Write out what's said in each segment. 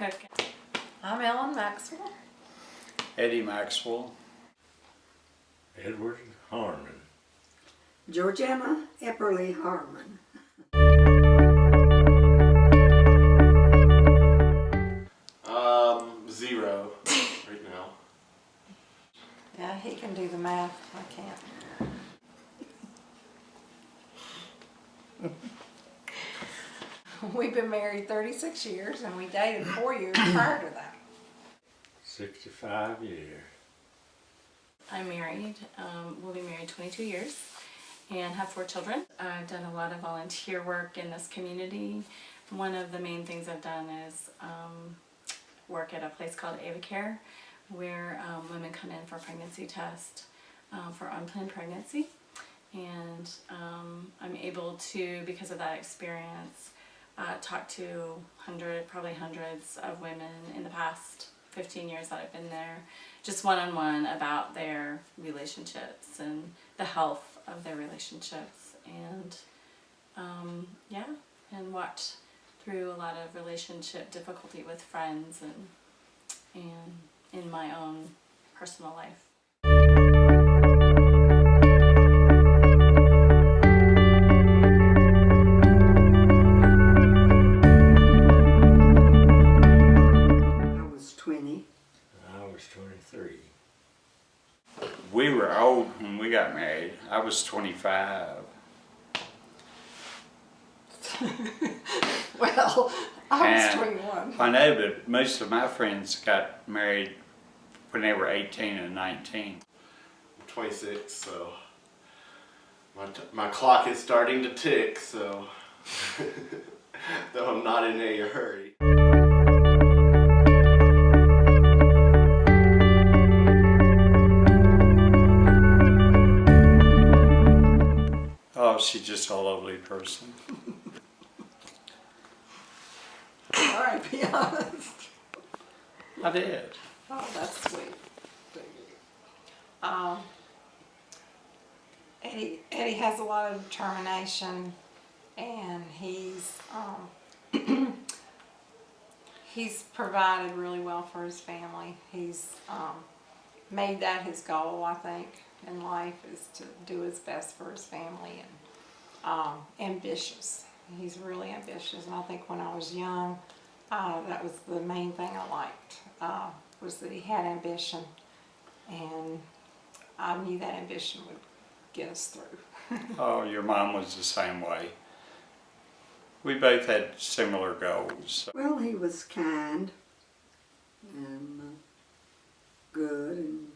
Okay. I'm Ellen Maxwell. Eddie Maxwell. Edward Harmon. Georgiana Epperly Harmon. Zero right now. Yeah, he can do the math. I can't. We've been married 36 years and we dated 4 years prior to that. 65 years. I'm married. We'll be married 22 years and have 4 children. I've done a lot of volunteer work in this community. One of the main things I've done is work at a place called AvaCare, where women come in for a pregnancy test for unplanned pregnancy. And I'm able to, because of that experience, talk to probably hundreds of women in the past 15 years that I've been there, just one-on-one about their relationships and the health of their relationships, and and watch through a lot of relationship difficulty with friends and in my own personal life. I was 20. I was 23. We were old when we got married. I was 25. Well, I was And 21. I know, but most of my friends got married when they were 18 and 19. I'm 26, so my clock is starting to tick, so though I'm not in a hurry. Oh, she's just a lovely person. All right, be honest. I did. Oh, that's sweet. Eddie has a lot of determination, and he's he's provided really well for his family. He's made that his goal, I think, in life, is to do his best for his family, and ambitious. He's really ambitious, and I think when I was young, that was the main thing I liked, was that he had ambition, and I knew that ambition would get us through. Oh, your mom was the same way. We both had similar goals. Well, he was kind and good, and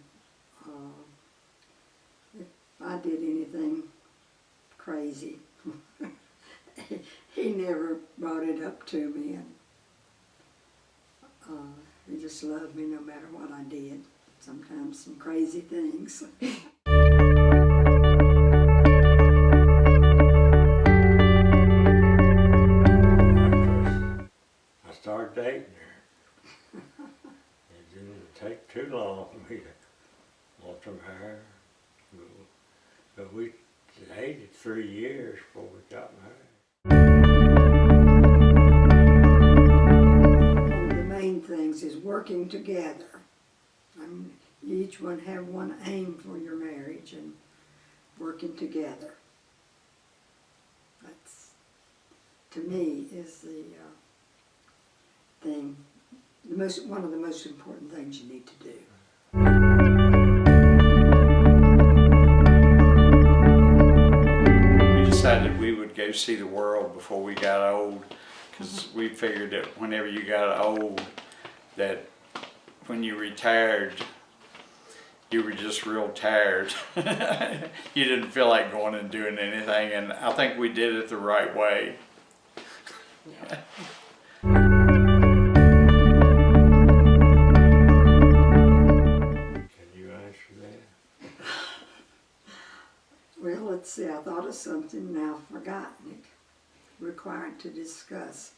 if I did anything crazy, he never brought it up to me, and he just loved me no matter what I did. Sometimes some crazy things. I started dating her. It didn't take too long for me to want some hair. But we dated 3 years before we got married. One of the main things is working together. You each one have one aim for your marriage, and working together. That's, to me, is the thing, one of the most important things you need to do. We decided we would go see the world before we got old, because we figured that whenever you got old, that when you retired, you were just real tired. You didn't feel like going and doing anything, and I think we did it the right way. Yeah. Can you answer that? Well, let's see, I thought of something, now I've forgotten it. Required to discuss.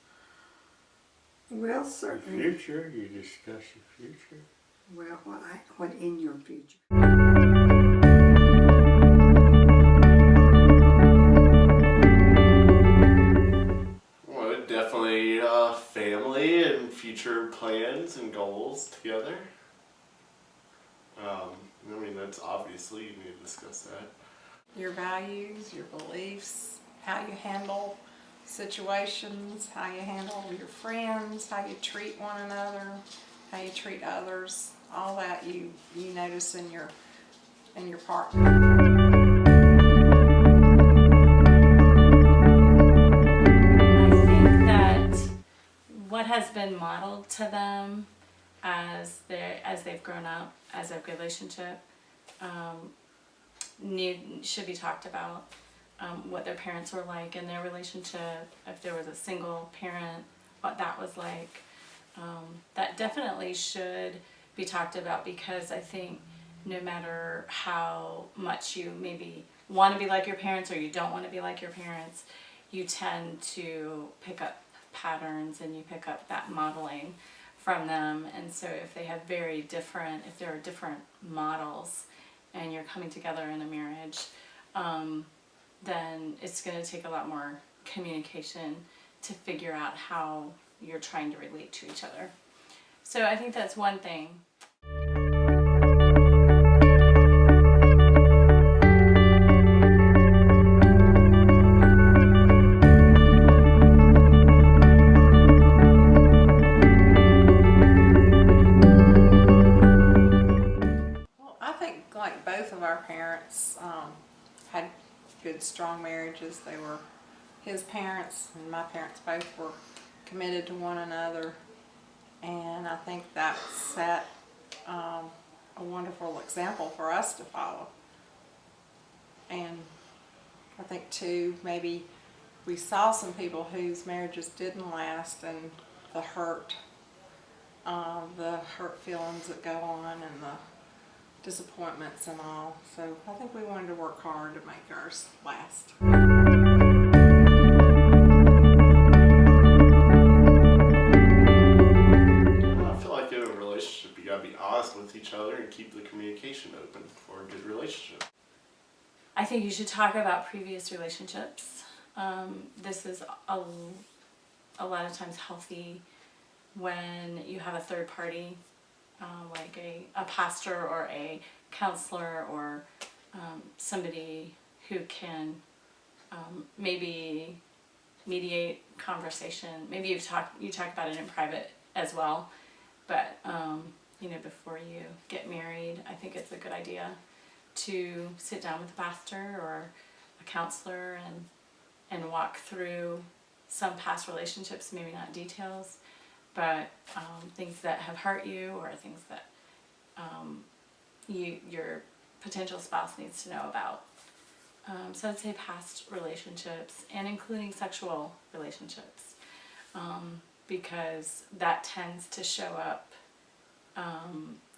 Well, The certainly. future, you discuss the future. Well, what in your future? Well, definitely family and future plans. limits, obviously, you need to discuss that. Your values, your beliefs, how you handle situations, how you handle your friends, how you treat one another, how you treat others, all that you notice in your partner. I think that what has been modeled to them as they've grown up as a relationship should be talked about. What their parents were like in their relationship, if there was a single parent, what that was like. That definitely should be talked about, because I think no matter how much you maybe want to be like your parents or you don't want to be like your parents, you tend to pick up patterns and you pick up that modeling from them. And so if they have if there are different models and you're coming together in a marriage, then it's going to take a lot more communication to figure out how you're trying to relate to each other. So I think that's one thing. Well, I think like both of our parents had good, strong marriages. They were, his parents and my parents both were committed to one another, and I think that set a wonderful example for us to follow. And I think too, maybe we saw some people whose marriages didn't last, and the hurt feelings that go on, and the disappointments and all. So I think we wanted to work hard to make ours last. I feel like in a relationship, you gotta be honest with each other and keep the communication open for a good relationship. I think you should talk about previous relationships. This is a lot of times healthy when you have a third party, like a pastor or a counselor or somebody who can maybe mediate conversation. Maybe you talk about it in private as well, but before you get married, I think it's a good idea to sit down with a pastor or a counselor and walk through some past relationships, maybe not details, but things that have hurt you or things that your potential spouse needs to know about. So I'd say past relationships, and including sexual relationships, because that tends to show up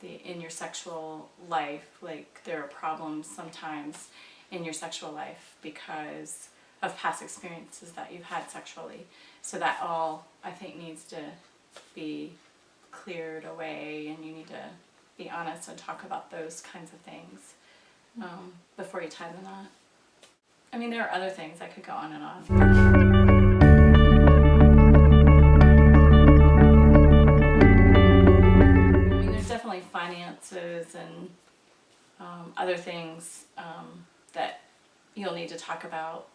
in your sexual life. Like, there are problems sometimes in your sexual life because of past experiences that you've had sexually. So that all, I think, needs to be cleared away, and you need to be honest and talk about those kinds of things before you tie the knot. I mean, there are other things. I could go on and on. I mean, there's definitely finances and other things that you'll need to talk about.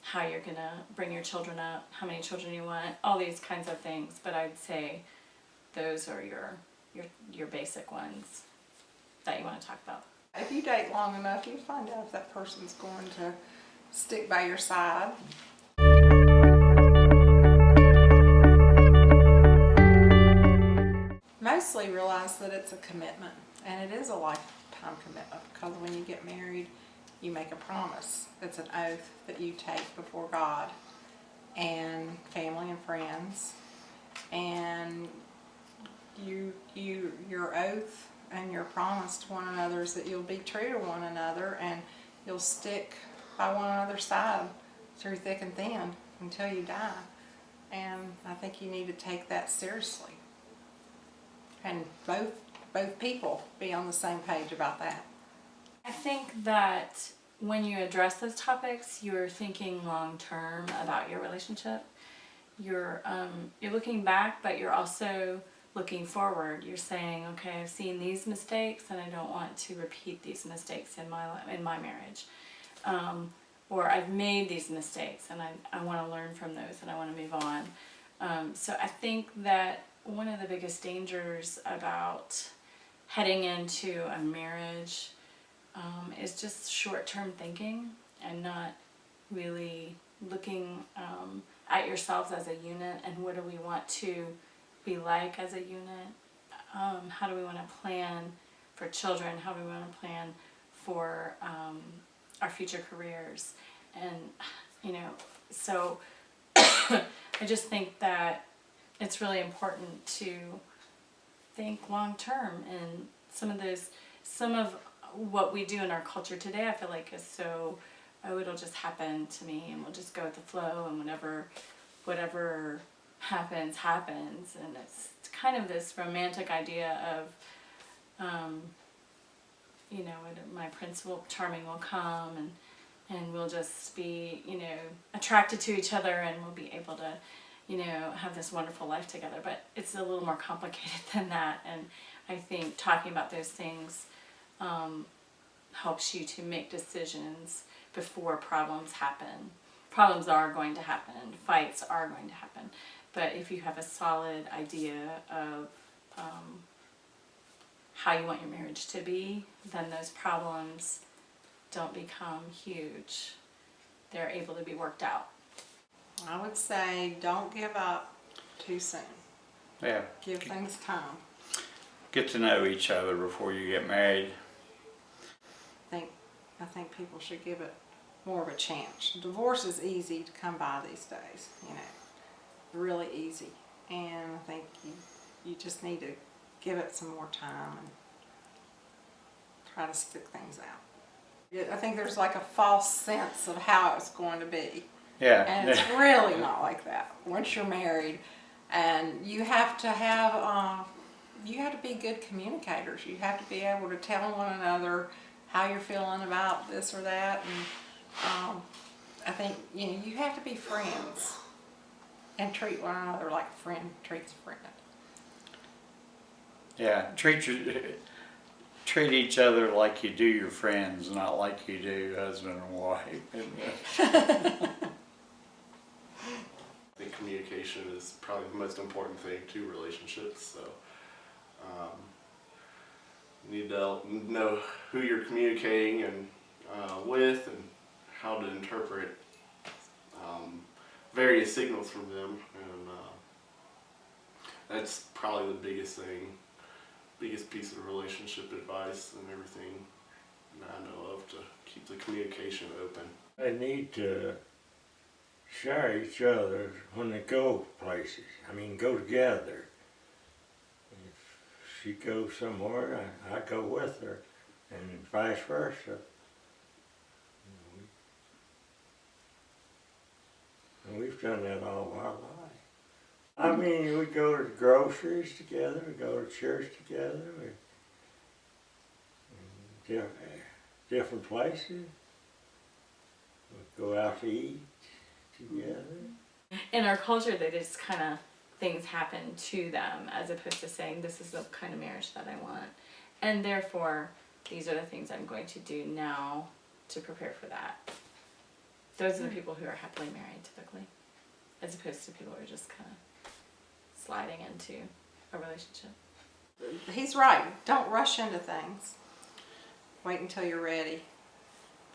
How you're gonna bring your children up, how many children you want, all these kinds of things. But I'd say those are your basic ones that you want to talk about. If you date long enough, you find out if that person's going to stick by your side. Mostly realize that it's a commitment, and it is a lifetime commitment, because when you get married, you make a promise. It's an oath that you take before God and family and friends, and your oath and your promise to one another is that you'll be true to one another, and you'll stick by one another's side through thick and thin until you die. And I think you need to take that seriously, and both people be on the same page about that. I think that when you address those topics, you're thinking long term about your relationship. You're looking back, but you're also looking forward. You're saying, okay, I've seen these mistakes and I don't want to repeat these mistakes in my marriage. Or I've made these mistakes and I want to learn from those and I want to move on. So I think that one of the biggest dangers about heading into a marriage is just short-term thinking and not really looking at yourselves as a unit and what do we want to be like as a unit. How do we want to plan for children? How do we want to plan for our future careers? And, you know, so I just think that it's really important to think long term, and some of what we do in our culture today I feel like is so, oh, it'll just happen to me and we'll just go with the flow and whatever happens, and it's kind of this romantic idea of you know, my Prince Charming will come and we'll just be, you know, attracted to each other and we'll be able to, you know, have this wonderful life together. But it's a little more complicated than that, and I think talking about those things helps you to make decisions before problems happen. Problems are going to happen, fights are going to happen, but if you have a solid idea of how you want your marriage to be, then those problems don't become huge. They're able to be worked out. I would say don't give up too soon. Yeah. Give things time. Get to know each other before you get married. I think people should give it more of a chance. Divorce is easy to come by these days, you know, really easy. And I think you just need to give it some more time and try to stick things out. I think there's like a false sense of how it's going to be. Yeah. And it's really not like that once you're married. And you have to be good communicators. You have to be able to tell one another how you're feeling about this or that. And I think, you know, you have to be friends and treat one another like a friend treats a friend. Yeah. Treat each other like you do your friends, not like you do husband and wife. I think communication is probably the most important thing to relationships. So you need to know who you're communicating and with, and how to interpret various signals from them, and that's probably the biggest piece of relationship advice and everything that I know of, to keep the communication open. They need to share each other when they go places. I mean, go together. If she goes somewhere, I go with her, and vice versa. And we've done that all our life. I mean, we go to the groceries together, we go to church together, different places. We go out to eat together. In our culture, they just kind of, things happen to them as opposed to saying, this is the kind of marriage that I want. And therefore, these are the things I'm going to do now to prepare for that. Those are the people who are happily married typically, as opposed to people who are just kind of sliding into a relationship. He's right. Don't rush into things. Wait until you're ready.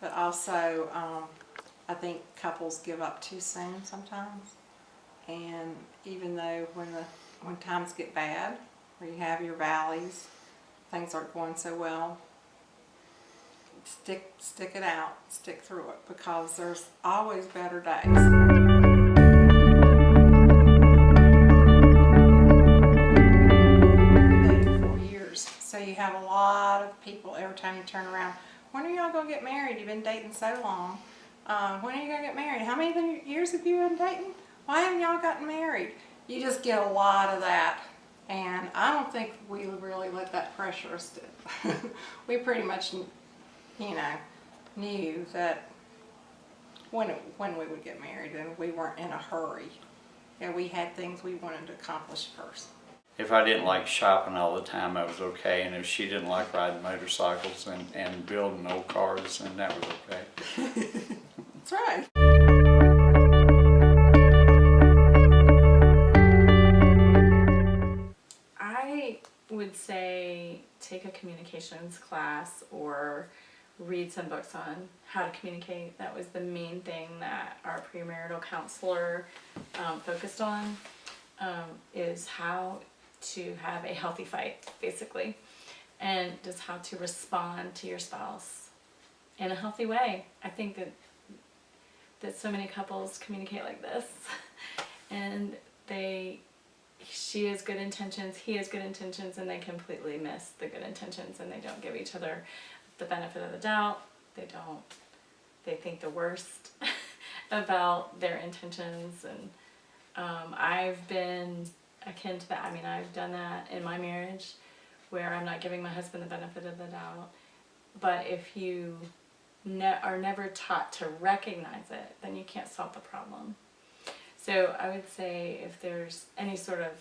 But also, I think couples give up too soon sometimes. And even though when times get bad, where you have your valleys, things aren't going so well, stick it out, stick through it, because there's always better days. 4 years, so you have a lot of people every time you turn around. When are y'all gonna get married? You've been dating so long. When are you gonna get married? How many years have you been dating? Why haven't y'all gotten married? You just get a lot of that. And I don't think we really let that pressure us. We pretty much, you know, knew that when we would get married, and we weren't in a hurry. And we had things we wanted to accomplish first. if I didn't like shopping all the time, I was okay. And if she didn't like riding motorcycles and building old cars, then that was okay. That's right. I would say take a communications class or read some books on how to communicate. That was the main thing that our premarital counselor focused on, is how to have a healthy fight, basically, and just how to respond to your spouse in a healthy way. I think that so many couples communicate like this, and she has good intentions, he has good intentions, and they completely miss the good intentions, and they don't give each other the benefit of the doubt. They think the worst about their intentions, and I've been akin to that. I mean, I've done that in my marriage where I'm not giving my husband the benefit of the doubt. But if you are never taught to recognize it, then you can't solve the problem. So I would say if there's any sort of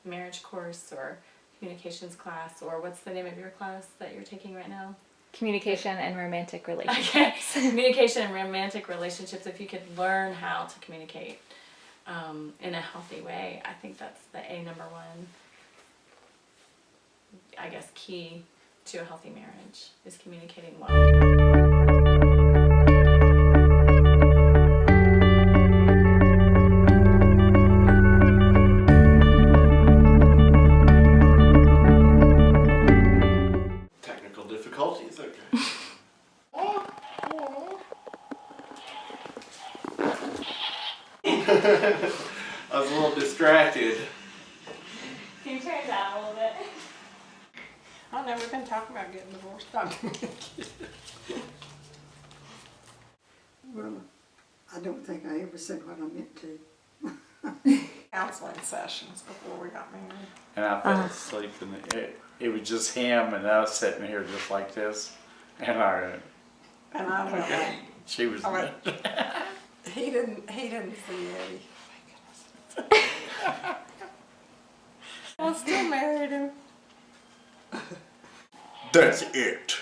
marriage course or communications class, or what's the name of your class that you're taking right now? Communication and romantic relationships. Okay, communication and romantic relationships. If you could learn how to communicate in a healthy way, I think that's the number one, I guess, key to a healthy marriage is communicating well. Technical difficulties, okay. I was a little distracted. Can you turn it down a little bit? I don't know, we've been talking about getting divorced. Well, I don't think I ever said what I meant to. Counseling sessions before we got married. And I fell asleep, and it was just him, and I was sitting here just like this, and And I went like, she was. I went, he didn't see Eddie. Thank goodness. I still married him. That's it.